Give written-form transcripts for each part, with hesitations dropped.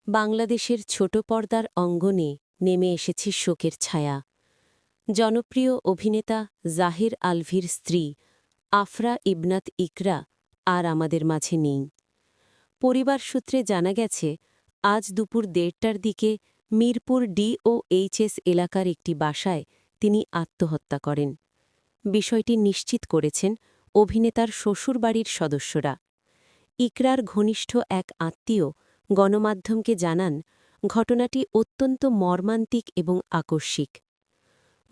বাংলাদেশের ছোট পর্দার অঙ্গনে নেমে এসেছে শোকের ছায়া। জনপ্রিয় অভিনেতা জাহির আলভির স্ত্রী আফরা ইবনাত ইকরা আর আমাদের মাঝে নেই। পরিবার সূত্রে জানা গেছে, আজ দুপুর ১:৩০টার দিকে মিরপুর ডিওএইচএস এলাকার একটি বাসায় তিনি আত্মহত্যা করেন। বিষয়টি নিশ্চিত করেছেন অভিনেতার শ্বশুরবাড়ির সদস্যরা। ইকরার ঘনিষ্ঠ এক আত্মীয় গণমাধ্যমকে জানান, ঘটনাটি অত্যন্ত মর্মান্তিক এবং আকস্মিক।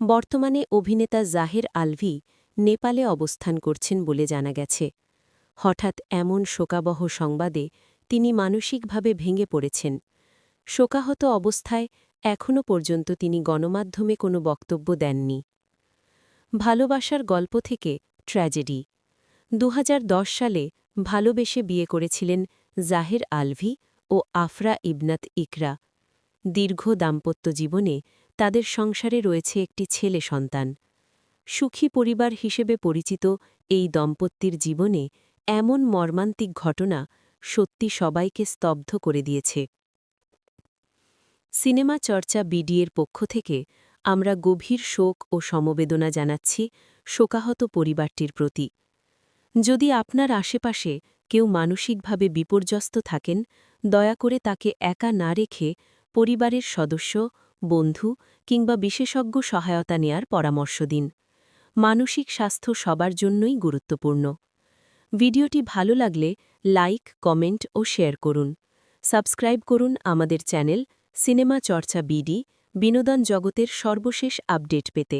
বর্তমানে অভিনেতা জাহির আলভি নেপালে অবস্থান করছেন বলে জানা গেছে। হঠাৎ এমন শোকাবহ সংবাদে তিনি মানসিকভাবে ভেঙে পড়েছেন। শোকাহত অবস্থায় এখনও পর্যন্ত তিনি গণমাধ্যমে কোনো বক্তব্য দেননি। ভালোবাসার গল্প থেকে ট্র্যাজেডি। ২০১০ সালে ভালোবেসে বিয়ে করেছিলেন জাহির আলভি ও আফরা ইবনাত ইকরা। দীর্ঘ দাম্পত্য জীবনে তাদের সংসারে রয়েছে একটি ছেলে সন্তান। সুখী পরিবার হিসেবে পরিচিত এই দম্পতির জীবনে এমন মর্মান্তিক ঘটনা সত্যি সবাইকে স্তব্ধ করে দিয়েছে। সিনেমা চর্চা বিডিএর পক্ষ থেকে আমরা গভীর শোক ও সমবেদনা জানাচ্ছি শোকাহত পরিবারটির প্রতি। যদি আপনার আশেপাশে কেউ মানসিকভাবে বিপর্যস্ত থাকেন, দয়া করে তাকে একা না রেখে পরিবারের সদস্য, বন্ধু কিংবা বিশেষজ্ঞ সহায়তা নেয়ার পরামর্শ দিন। মানসিক স্বাস্থ্য সবার জন্যই গুরুত্বপূর্ণ। ভিডিওটি ভালো লাগলে লাইক, কমেন্ট ও শেয়ার করুন। সাবস্ক্রাইব করুন আমাদের চ্যানেল সিনেমা চর্চা বিডি, বিনোদন জগতের সর্বশেষ আপডেট পেতে।